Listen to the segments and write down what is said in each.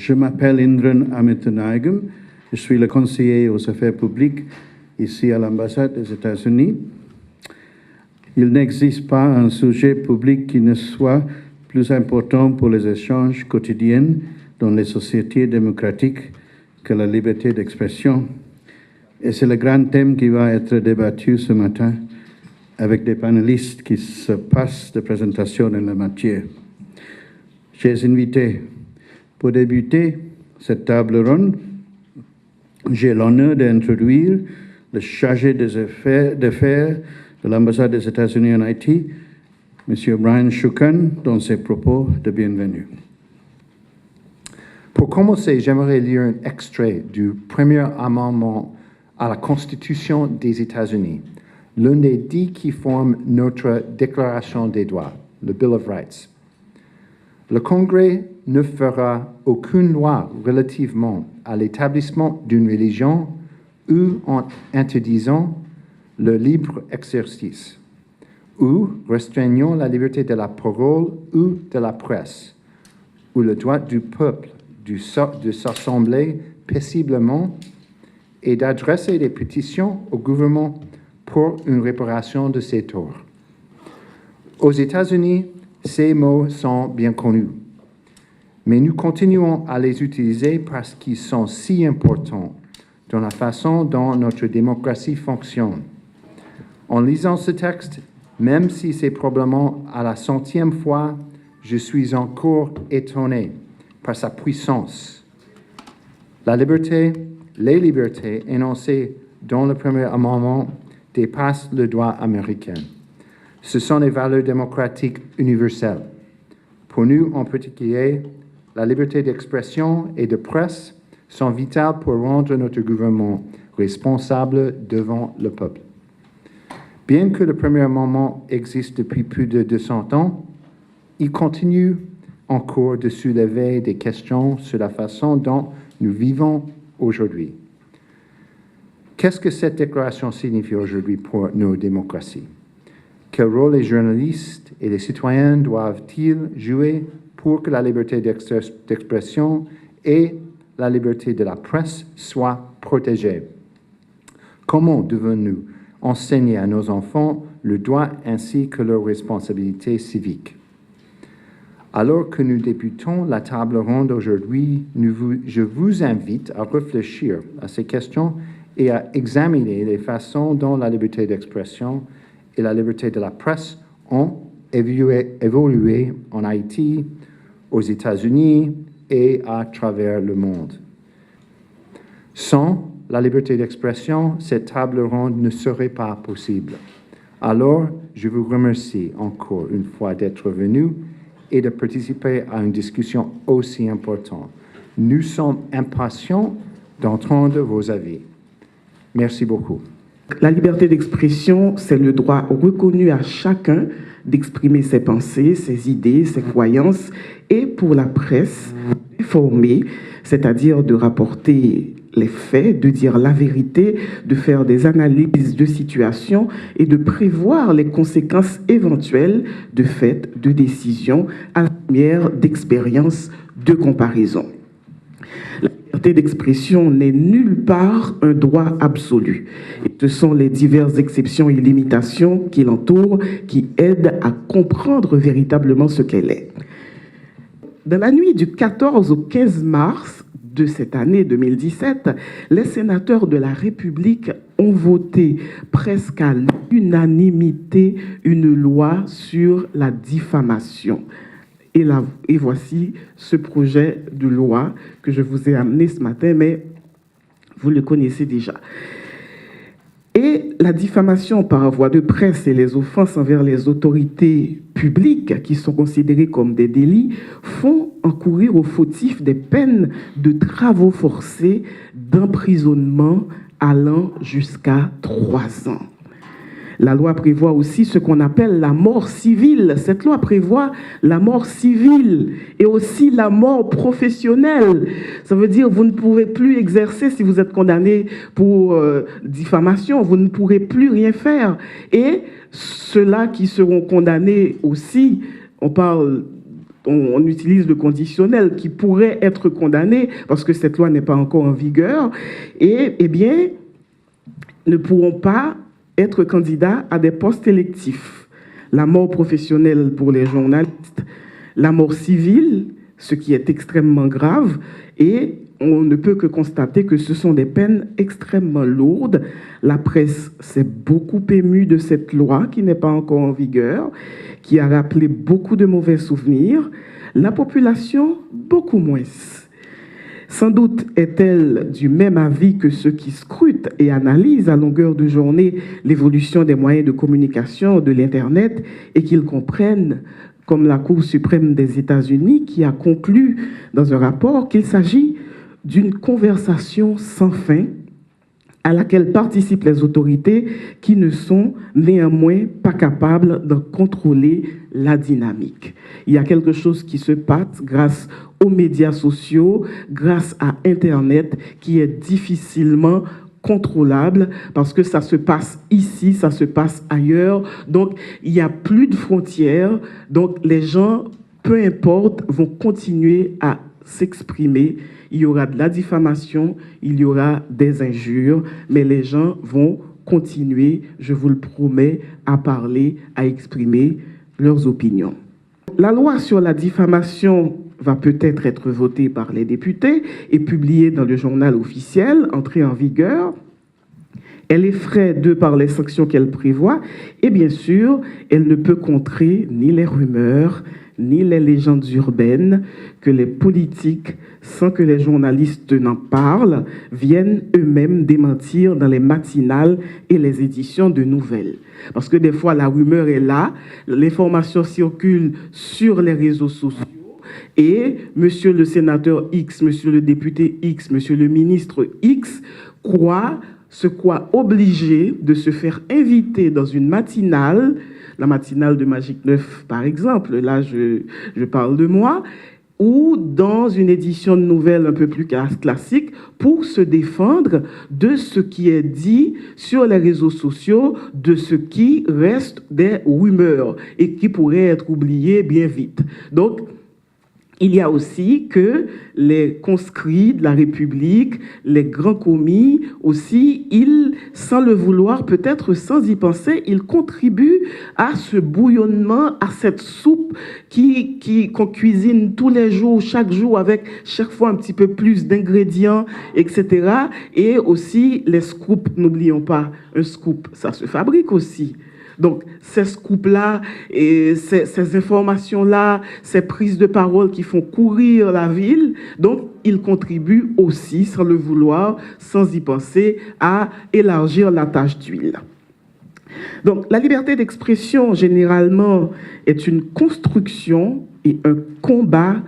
Je m'appelle Indran Amitanaigam. Je suis le conseiller aux affaires publiques ici à l'ambassade des États-Unis. Il n'existe pas un sujet public qui ne soit plus important pour les échanges quotidiens dans les sociétés démocratiques que la liberté d'expression. Et c'est le grand thème qui va être débattu ce matin avec des panélistes qui se passent de présentation en la matière. Chers invités, pour débuter cette table ronde, j'ai l'honneur d'introduire le chargé des affaires de l'ambassade des États-Unis en Haïti, M. Brian Shukan, dans ses propos de bienvenue. Pour commencer, j'aimerais lire un extrait du premier amendement à la Constitution des États-Unis, l'un des 10 qui forment notre Déclaration des droits, le Bill of Rights. Le Congrès ne fera aucune loi relativement à l'établissement d'une religion ou en interdisant le libre exercice, ou restreignant la liberté de la parole ou de la presse, ou le droit du peuple de s'assembler paisiblement et d'adresser des pétitions au gouvernement pour une réparation de ses torts. Aux États-Unis, ces mots sont bien connus, mais nous continuons à les utiliser parce qu'ils sont si importants dans la façon dont notre démocratie fonctionne. En lisant ce texte, même si c'est probablement à la 100e fois, je suis encore étonné par sa puissance. Les libertés énoncées dans le premier amendement dépassent le droit américain. Ce sont des valeurs démocratiques universelles. Pour nous en particulier, la liberté d'expression et de presse sont vitales pour rendre notre gouvernement responsable devant le peuple. Bien que le premier amendement existe depuis plus de 200 ans, il continue encore de soulever des questions sur la façon dont nous vivons aujourd'hui. Qu'est-ce que cette déclaration signifie aujourd'hui pour nos démocraties? Quel rôle les journalistes et les citoyens doivent-ils jouer pour que la liberté d'expression et la liberté de la presse soient protégées? Comment devons-nous enseigner à nos enfants le droit ainsi que leurs responsabilités civiques? Alors que nous débutons la table ronde aujourd'hui, je vous invite à réfléchir à ces questions et à examiner les façons dont la liberté d'expression et la liberté de la presse ont évolué en Haïti, aux États-Unis et à travers le monde. Sans la liberté d'expression, cette table ronde ne serait pas possible. Alors, je vous remercie encore une fois d'être venu et de participer à une discussion aussi importante. Nous sommes impatients d'entendre vos avis. Merci beaucoup. La liberté d'expression, c'est le droit reconnu à chacun d'exprimer ses pensées, ses idées, ses croyances, et pour la presse, d'informer, c'est-à-dire de rapporter les faits, de dire la vérité, de faire des analyses de situation et de prévoir les conséquences éventuelles de faits, de décisions à la lumière d'expériences de comparaison. La liberté d'expression n'est nulle part un droit absolu. Et ce sont les diverses exceptions et limitations qui l'entourent qui aident à comprendre véritablement ce qu'elle est. Dans la nuit du 14 au 15 mars de cette année 2017, les sénateurs de la République ont voté presque à l'unanimité une loi sur la diffamation. Et voici ce projet de loi que je vous ai amené ce matin, mais vous le connaissez déjà. Et la diffamation par voie de presse et les offenses envers les autorités publiques, qui sont considérées comme des délits, font encourir aux fautifs des peines de travaux forcés, d'emprisonnement allant jusqu'à 3 ans. La loi prévoit aussi ce qu'on appelle la mort civile. Cette loi prévoit la mort civile et aussi la mort professionnelle. Ça veut dire que vous ne pourrez plus exercer si vous êtes condamné pour diffamation. Vous ne pourrez plus rien faire. Et ceux-là qui seront condamnés aussi, on parle on utilise le conditionnel, qui pourraient être condamnés parce que cette loi n'est pas encore en vigueur, et eh bien, ne pourront pas être candidats à des postes électifs. La mort professionnelle pour les journalistes, la mort civile, ce qui est extrêmement grave, et on ne peut que constater que ce sont des peines extrêmement lourdes. La presse s'est beaucoup émue de cette loi qui n'est pas encore en vigueur, qui a rappelé beaucoup de mauvais souvenirs. La population, beaucoup moins. Sans doute est-elle du même avis que ceux qui scrutent et analysent à longueur de journée l'évolution des moyens de communication de l'Internet et qu'ils comprennent, comme la Cour suprême des États-Unis qui a conclu dans un rapport qu'il s'agit d'une conversation sans fin à laquelle participent les autorités qui ne sont néanmoins pas capables de contrôler la dynamique. Il y a quelque chose qui se passe grâce aux médias sociaux, grâce à Internet, qui est difficilement contrôlable parce que ça se passe ici, ça se passe ailleurs. Donc, il n'y a plus de frontières. Donc, les gens, peu importe, vont continuer à s'exprimer. Il y aura de la diffamation, il y aura des injures, mais les gens vont continuer, je vous le promets, à parler, à exprimer leurs opinions. La loi sur la diffamation va peut-être être votée par les députés et publiée dans le journal officiel, entrée en vigueur. Elle effraie de par les sanctions qu'elle prévoit et bien sûr, elle ne peut contrer ni les rumeurs, ni les légendes urbaines que les politiques, sans que les journalistes n'en parlent, viennent eux-mêmes démentir dans les matinales et les éditions de nouvelles. Parce que des fois, la rumeur est là, l'information circule sur les réseaux sociaux, et monsieur le sénateur X, monsieur le député X, monsieur le ministre X se croit obligé de se faire inviter dans une matinale, la matinale de Magic 9 par exemple, là je parle de moi, ou dans une édition de nouvelles un peu plus classique pour se défendre de ce qui est dit sur les réseaux sociaux, de ce qui reste des rumeurs et qui pourrait être oublié bien vite. Donc, il y a aussi que les conscrits de la République, les grands commis aussi, ils, sans le vouloir, peut-être sans y penser, ils contribuent à ce bouillonnement, à cette soupe qu'on cuisine tous les jours, chaque jour, avec chaque fois un petit peu plus d'ingrédients, etc. Et aussi les scoops, n'oublions pas, un scoop, ça se fabrique aussi. Donc, ces scoops-là, et ces informations-là, ces prises de parole qui font courir la ville, donc, ils contribuent aussi, sans le vouloir, sans y penser, à élargir la tâche d'huile. Donc, la liberté d'expression, généralement, est une construction et un combat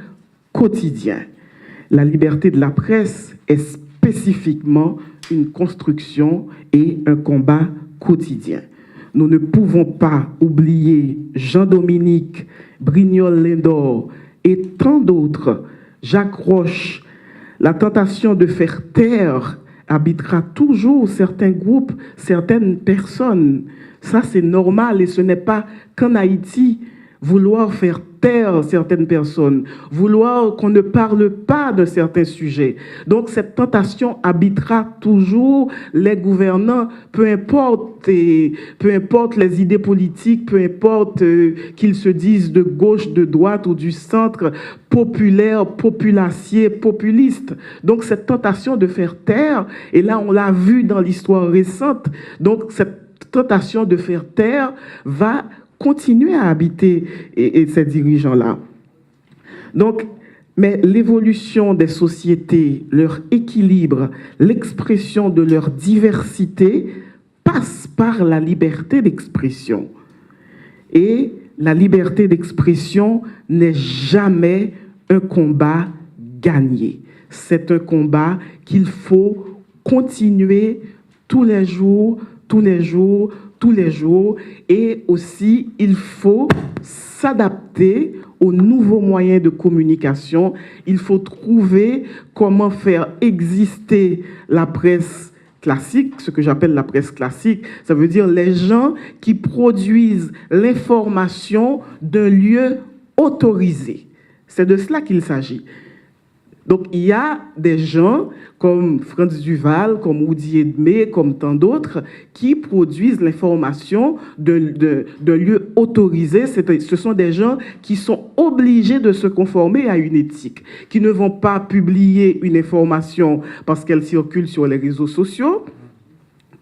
quotidien. La liberté de la presse est spécifiquement une construction et un combat quotidien. Nous ne pouvons pas oublier Jean-Dominique, Brignol-Lindor et tant d'autres, Jacques Roche. La tentation de faire taire habitera toujours certains groupes, certaines personnes. Ça, c'est normal et ce n'est pas qu'en Haïti. Vouloir faire taire certaines personnes, vouloir qu'on ne parle pas de certains sujets. Donc, cette tentation habitera toujours les gouvernants, peu importe les idées politiques, peu importe qu'ils se disent de gauche, de droite ou du centre, populaire, populacier, populiste. Donc, cette tentation de faire taire, et là, on l'a vu dans l'histoire récente, donc cette tentation de faire taire va continuer à habiter ces dirigeants-là. Donc, mais l'évolution des sociétés, leur équilibre, l'expression de leur diversité passe par la liberté d'expression. Et la liberté d'expression n'est jamais un combat gagné. C'est un combat qu'il faut continuer tous les jours, et aussi il faut s'adapter aux nouveaux moyens de communication. Il faut trouver comment faire exister la presse classique, ce que j'appelle la presse classique, ça veut dire les gens qui produisent l'information d'un lieu autorisé. C'est de cela qu'il s'agit. Donc, il y a des gens comme Franz Duval, comme Woody Edmé, comme tant d'autres, qui produisent l'information de lieux autorisés. Ce sont des gens qui sont obligés de se conformer à une éthique, qui ne vont pas publier une information parce qu'elle circule sur les réseaux sociaux,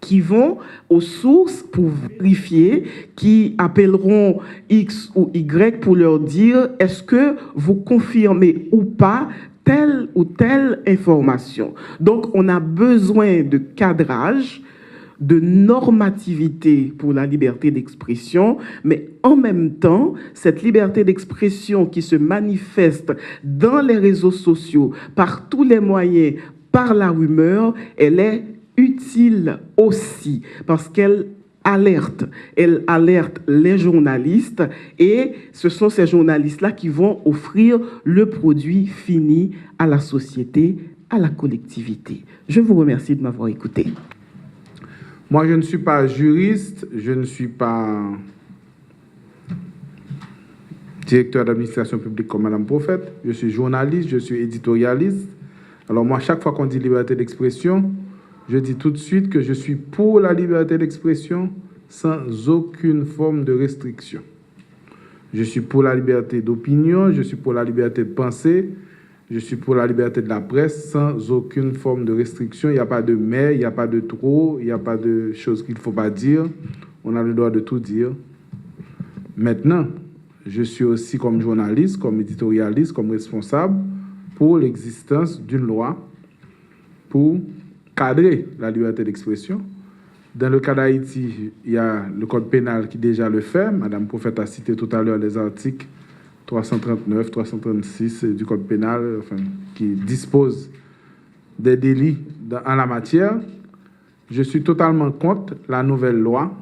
qui vont aux sources pour vérifier, qui appelleront X ou Y pour leur dire est-ce que vous confirmez ou pas telle ou telle information. Donc, on a besoin de cadrage, de normativité pour la liberté d'expression, mais en même temps, cette liberté d'expression qui se manifeste dans les réseaux sociaux, par tous les moyens, par la rumeur, elle est utile aussi parce qu'elle alerte les journalistes et ce sont ces journalistes-là qui vont offrir le produit fini à la société, à la collectivité. Je vous remercie de m'avoir écouté. Moi, je ne suis pas juriste, je ne suis pas directeur d'administration publique comme Madame Prophète, je suis journaliste, je suis éditorialiste. Alors moi, chaque fois qu'on dit liberté d'expression, je dis tout de suite que je suis pour la liberté d'expression sans aucune forme de restriction. Je suis pour la liberté d'opinion, je suis pour la liberté de penser, je suis pour la liberté de la presse sans aucune forme de restriction. Il n'y a pas de mais, il n'y a pas de trop, il n'y a pas de choses qu'il ne faut pas dire. On a le droit de tout dire. Maintenant, je suis aussi comme journaliste, comme éditorialiste, comme responsable pour l'existence d'une loi pour cadrer la liberté d'expression. Dans le cas d'Haïti, il y a le code pénal qui déjà le fait. Madame Prophète a cité tout à l'heure les articles 339, 336 du code pénal, qui disposent des délits en la matière. Je suis totalement contre la nouvelle loi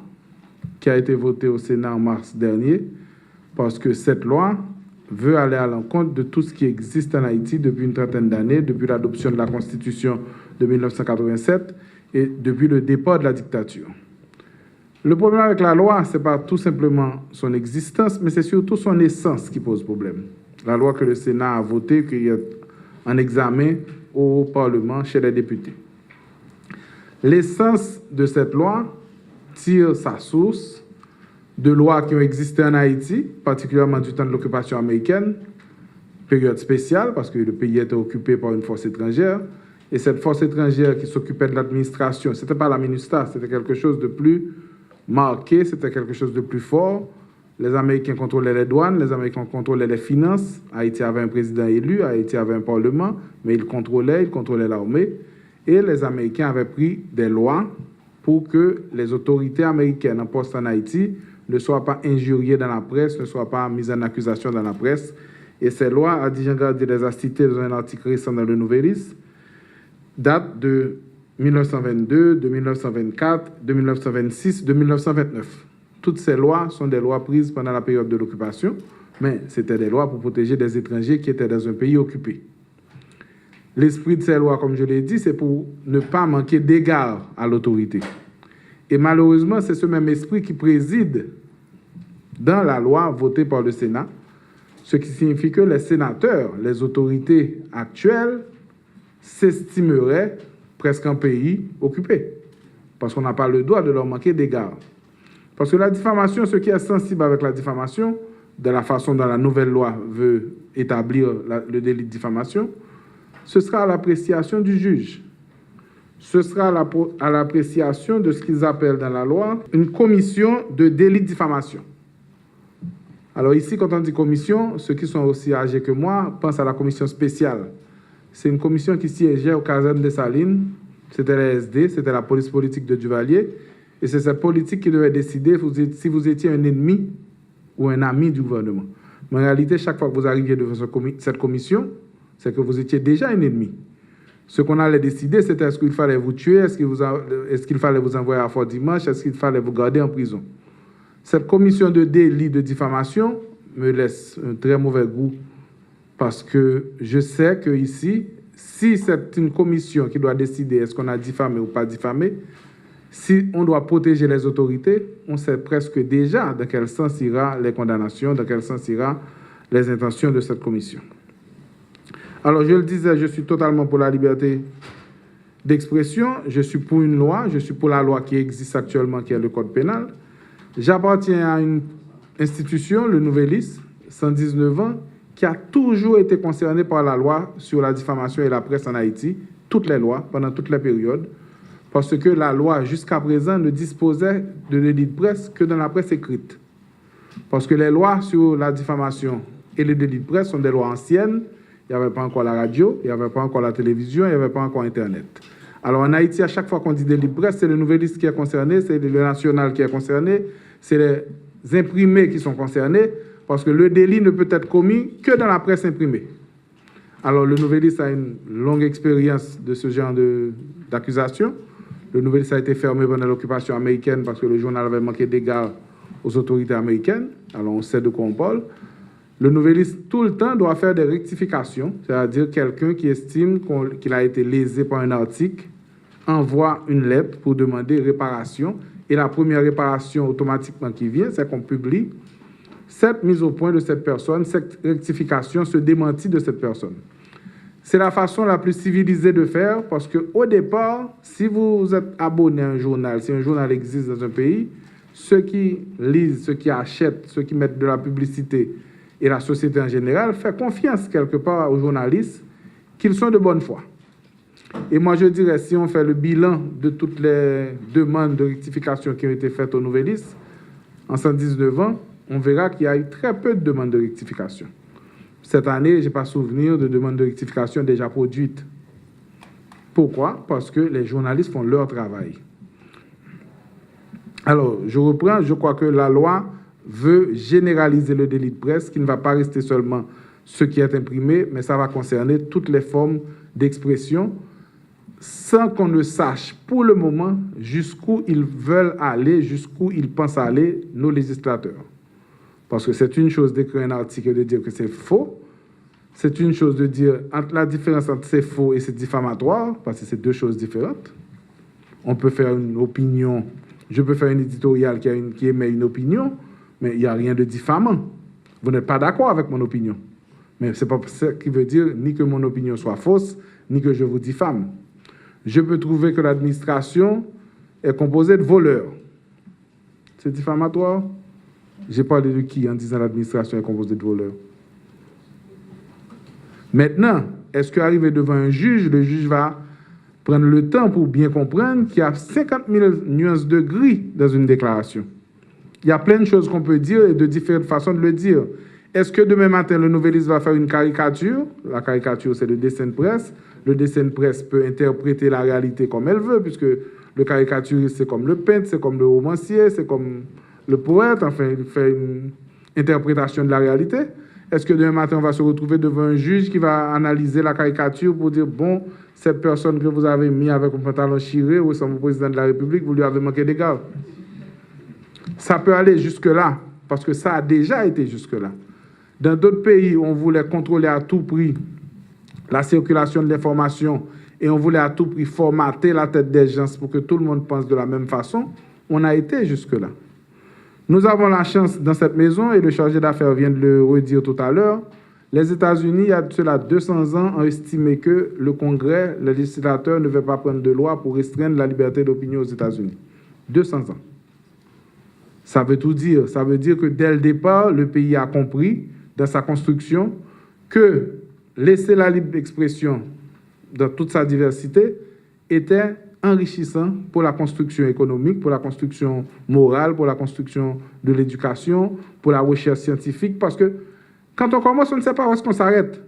qui a été votée au Sénat en mars dernier, parce que cette loi veut aller à l'encontre de tout ce qui existe en Haïti depuis une trentaine d'années, depuis l'adoption de la Constitution de 1987 et depuis le départ de la dictature. Le problème avec la loi, ce n'est pas tout simplement son existence, mais c'est surtout son essence qui pose problème. La loi que le Sénat a votée, qui est en examen au Parlement chez les députés. L'essence de cette loi tire sa source de lois qui ont existé en Haïti, particulièrement du temps de l'occupation américaine, période spéciale, parce que le pays était occupé par une force étrangère, et cette force étrangère qui s'occupait de l'administration, ce n'était pas la MINUSTAH, c'était quelque chose de plus marqué, c'était quelque chose de plus fort. Les Américains contrôlaient les douanes, les Américains contrôlaient les finances. Haïti avait un président élu, Haïti avait un parlement, mais ils contrôlaient l'armée. Et les Américains avaient pris des lois pour que les autorités américaines en poste en Haïti ne soient pas injuriées dans la presse, ne soient pas mises en accusation dans la presse. Et ces lois, Adi Jean Garde les a citées dans un article récent dans le Nouvelis, datent de 1922, de 1924, de 1926, de 1929. Toutes ces lois sont des lois prises pendant la période de l'occupation, mais c'était des lois pour protéger des étrangers qui étaient dans un pays occupé. L'esprit de ces lois, comme je l'ai dit, c'est pour ne pas manquer d'égard à l'autorité. Et malheureusement, c'est ce même esprit qui préside dans la loi votée par le Sénat, ce qui signifie que les sénateurs, les autorités actuelles, s'estimeraient presque un pays occupé, parce qu'on n'a pas le droit de leur manquer d'égard. Parce que la diffamation, ce qui est sensible avec la diffamation, de la façon dont la nouvelle loi veut établir le délit de diffamation, ce sera à l'appréciation du juge. Ce sera à l'appréciation de ce qu'ils appellent dans la loi une commission de délit de diffamation. Alors ici, quand on dit commission, ceux qui sont aussi âgés que moi pensent à la commission spéciale. C'est une commission qui siégeait au caserne des Salines. C'était la SD, c'était la police politique de Duvalier. Et c'est cette politique qui devait décider si vous étiez un ennemi ou un ami du gouvernement. Mais en réalité, chaque fois que vous arriviez devant cette commission, c'est que vous étiez déjà un ennemi. Ce qu'on allait décider, c'était est-ce qu'il fallait vous tuer, est-ce qu'il fallait vous envoyer à Fort Dimanche, est-ce qu'il fallait vous garder en prison. Cette commission de délit de diffamation me laisse un très mauvais goût, parce que je sais qu'ici, si c'est une commission qui doit décider est-ce qu'on a diffamé ou pas diffamé, si on doit protéger les autorités, on sait presque déjà dans quel sens ira les condamnations, dans quel sens ira les intentions de cette commission. Alors, je le disais, je suis totalement pour la liberté d'expression, je suis pour une loi, je suis pour la loi qui existe actuellement, qui est le Code pénal. J'appartiens à une institution, le Nouvelis, 119 ans, qui a toujours été concernée par la loi sur la diffamation et la presse en Haïti, toutes les lois, pendant toutes les périodes, parce que la loi, jusqu'à présent, ne disposait de délit de presse que dans la presse écrite. Parce que les lois sur la diffamation et les délits de presse sont des lois anciennes. Il n'y avait pas encore la radio, il n'y avait pas encore la télévision, il n'y avait pas encore Internet. Alors en Haïti, à chaque fois qu'on dit délit de presse, c'est le Nouveliste qui est concerné, c'est le National qui est concerné, c'est les imprimés qui sont concernés, parce que le délit ne peut être commis que dans la presse imprimée. Alors le Nouveliste a une longue expérience de ce genre d'accusation. Le Nouveliste a été fermé pendant l'occupation américaine parce que le journal avait manqué d'égard aux autorités américaines. Alors on sait de quoi on parle. Le Nouveliste, tout le temps, doit faire des rectifications, c'est-à-dire quelqu'un qui estime qu'il a été lésé par un article envoie une lettre pour demander réparation. Et la première réparation automatiquement qui vient, c'est qu'on publie cette mise au point de cette personne, cette rectification, ce démenti de cette personne. C'est la façon la plus civilisée de faire parce qu'au départ, si vous êtes abonné à un journal, si un journal existe dans un pays, ceux qui lisent, ceux qui achètent, ceux qui mettent de la publicité et la société en général font confiance quelque part aux journalistes qu'ils sont de bonne foi. Et moi, je dirais, si on fait le bilan de toutes les demandes de rectification qui ont été faites aux Nouvelistes, en 119 ans, on verra qu'il y a eu très peu de demandes de rectification. Cette année, je n'ai pas souvenir de demandes de rectification déjà produites. Pourquoi? Parce que les journalistes font leur travail. Alors, je reprends, je crois que la loi veut généraliser le délit de presse, qui ne va pas rester seulement ce qui est imprimé, mais ça va concerner toutes les formes d'expression, sans qu'on ne sache pour le moment jusqu'où ils veulent aller, jusqu'où ils pensent aller, nos législateurs. Parce que c'est une chose d'écrire un article et de dire que c'est faux. C'est une chose de dire la différence entre c'est faux et c'est diffamatoire, parce que c'est deux choses différentes. On peut faire une opinion, je peux faire un éditorial qui émet une opinion, mais il n'y a rien de diffamant. Vous n'êtes pas d'accord avec mon opinion. Mais ce n'est pas ça qui veut dire ni que mon opinion soit fausse, ni que je vous diffame. Je peux trouver que l'administration est composée de voleurs. C'est diffamatoire? J'ai parlé de qui en disant l'administration est composée de voleurs? Maintenant, est-ce qu'arrivé devant un juge, le juge va prendre le temps pour bien comprendre qu'il y a 50 000 nuances de gris dans une déclaration? Il y a plein de choses qu'on peut dire et de différentes façons de le dire. Est-ce que demain matin, le Nouveliste va faire une caricature? La caricature, c'est le dessin de presse. Le dessin de presse peut interpréter la réalité comme elle veut, puisque le caricaturiste, c'est comme le peintre, c'est comme le romancier, c'est comme le poète. Enfin, il fait une interprétation de la réalité. Est-ce que demain matin, on va se retrouver devant un juge qui va analyser la caricature pour dire, bon, cette personne que vous avez mis avec un pantalon chiré ou ressemble au président de la République, vous lui avez manqué d'égard? Ça peut aller jusque-là, parce que ça a déjà été jusque-là. Dans d'autres pays, on voulait contrôler à tout prix la circulation de l'information et on voulait à tout prix formater la tête des gens pour que tout le monde pense de la même façon. On a été jusque-là. Nous avons la chance dans cette maison, et le chargé d'affaires vient de le redire tout à l'heure, les États-Unis, il y a cela 200 ans, ont estimé que le Congrès, le législateur, ne veut pas prendre de loi pour restreindre la liberté d'opinion aux États-Unis. 200 ans. Ça veut tout dire. Ça veut dire que dès le départ, le pays a compris dans sa construction que laisser la libre expression dans toute sa diversité était enrichissant pour la construction économique, pour la construction morale, pour la construction de l'éducation, pour la recherche scientifique, parce que quand on commence, on ne sait pas où est-ce qu'on s'arrête.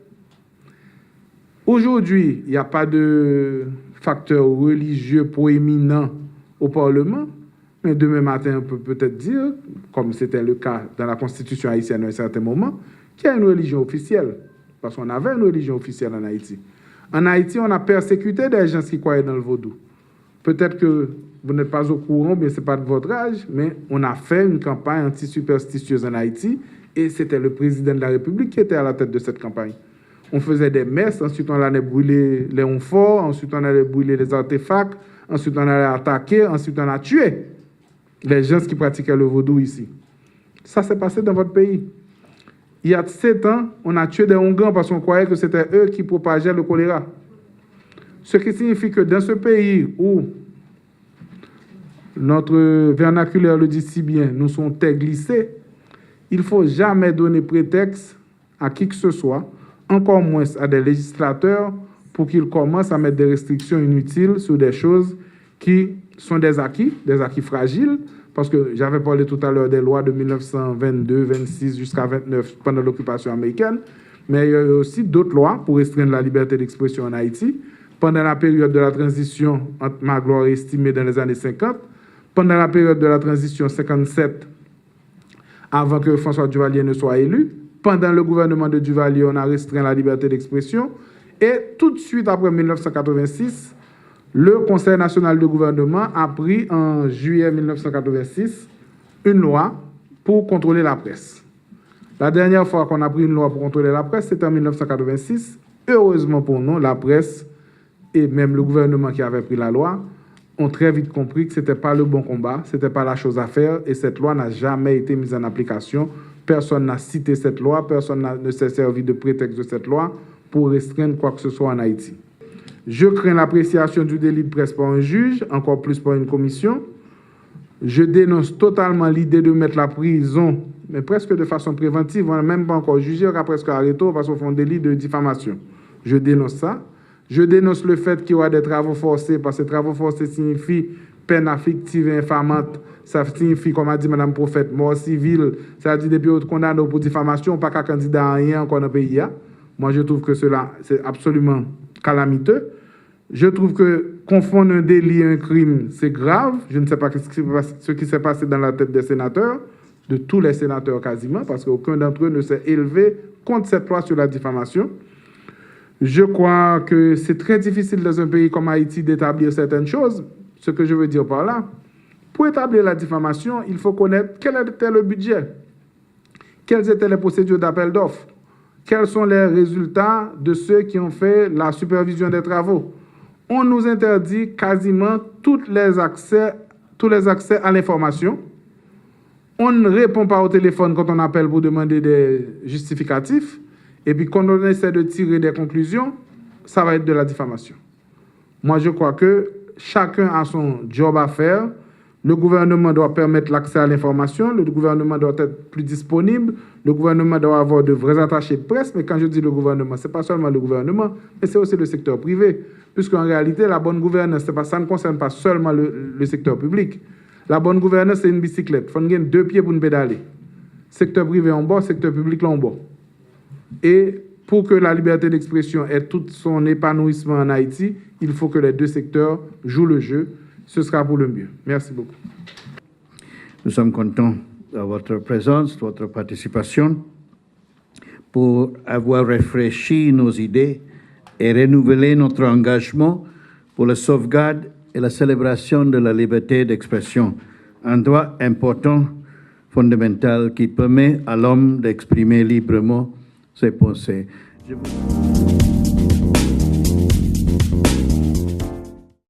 Aujourd'hui, il n'y a pas de facteur religieux proéminent au Parlement, mais demain matin, on peut peut-être dire, comme c'était le cas dans la Constitution haïtienne à un certain moment, qu'il y a une religion officielle, parce qu'on avait une religion officielle en Haïti. En Haïti, on a persécuté des gens qui croyaient dans le vaudou. Peut-être que vous n'êtes pas au courant, mais ce n'est pas de votre âge, mais on a fait une campagne anti-superstitieuse en Haïti, et c'était le président de la République qui était à la tête de cette campagne. On faisait des messes, ensuite on allait brûler les onforts, ensuite on allait brûler les artefacts, ensuite on allait attaquer, ensuite on a tué les gens qui pratiquaient le vaudou ici. Ça s'est passé dans votre pays. il y a 7 ans, on a tué des Hongans parce qu'on croyait que c'était eux qui propageaient le choléra. Ce qui signifie que dans ce pays où notre vernaculaire le dit si bien, nous sommes terre glissée, il ne faut jamais donner prétexte à qui que ce soit, encore moins à des législateurs, pour qu'ils commencent à mettre des restrictions inutiles sur des choses qui sont des acquis fragiles, parce que j'avais parlé tout à l'heure des lois de 1922, 26 jusqu'à 29 pendant l'occupation américaine, mais il y a eu aussi d'autres lois pour restreindre la liberté d'expression en Haïti, pendant la période de la transition entre Magloire et Estimé dans les années 50, pendant la période de la transition 57, avant que François Duvalier ne soit élu, pendant le gouvernement de Duvalier, on a restreint la liberté d'expression, et tout de suite après 1986, le Conseil national de gouvernement a pris en juillet 1986 une loi pour contrôler la presse. La dernière fois qu'on a pris une loi pour contrôler la presse, c'était en 1986. Heureusement pour nous, la presse et même le gouvernement qui avait pris la loi ont très vite compris que ce n'était pas le bon combat, ce n'était pas la chose à faire, et cette loi n'a jamais été mise en application. Personne n'a cité cette loi, personne ne s'est servi de prétexte de cette loi pour restreindre quoi que ce soit en Haïti. Je crains l'appréciation du délit de presse par un juge, encore plus par une commission. Je dénonce totalement l'idée de mettre la prison, mais presque de façon préventive, on n'a même pas encore jugé, on a presque arrêté parce qu'on fait un délit de diffamation. Je dénonce ça. Je dénonce le fait qu'il y aura des travaux forcés, parce que travaux forcés signifie peine afflictive et infamante. Ça signifie, comme a dit Mme Prophète, mort civile. Ça dit depuis qu'on condamne pour diffamation, pas qu'à candidat à rien encore dans le pays. Moi, je trouve que cela, c'est absolument calamiteux. Je trouve que confondre un délit et un crime, c'est grave. Je ne sais pas ce qui s'est passé dans la tête des sénateurs, de tous les sénateurs quasiment, parce qu'aucun d'entre eux ne s'est élevé contre cette loi sur la diffamation. Je crois que c'est très difficile dans un pays comme Haïti d'établir certaines choses. Ce que je veux dire par là, pour établir la diffamation, il faut connaître quel était le budget, quelles étaient les procédures d'appel d'offres, quels sont les résultats de ceux qui ont fait la supervision des travaux. On nous interdit quasiment tous les accès à l'information. On ne répond pas au téléphone quand on appelle pour demander des justificatifs. Et puis quand on essaie de tirer des conclusions, ça va être de la diffamation. Moi, je crois que chacun a son job à faire. Le gouvernement doit permettre l'accès à l'information, le gouvernement doit être plus disponible, le gouvernement doit avoir de vrais attachés de presse, mais quand je dis le gouvernement, ce n'est pas seulement le gouvernement, mais c'est aussi le secteur privé, puisqu'en réalité, la bonne gouvernance, ça ne concerne pas seulement le secteur public. La bonne gouvernance, c'est une bicyclette, il faut gagner 2 pieds pour nous pédaler. Secteur privé en bas, secteur public en bas. Et pour que la liberté d'expression ait tout son épanouissement en Haïti, il faut que les deux secteurs jouent le jeu. Ce sera pour le mieux. Merci beaucoup. Nous sommes contents de votre présence, de votre participation, pour avoir réfléchi nos idées et renouvelé notre engagement pour la sauvegarde et la célébration de la liberté d'expression, un droit important, fondamental, qui permet à l'homme d'exprimer librement ses pensées.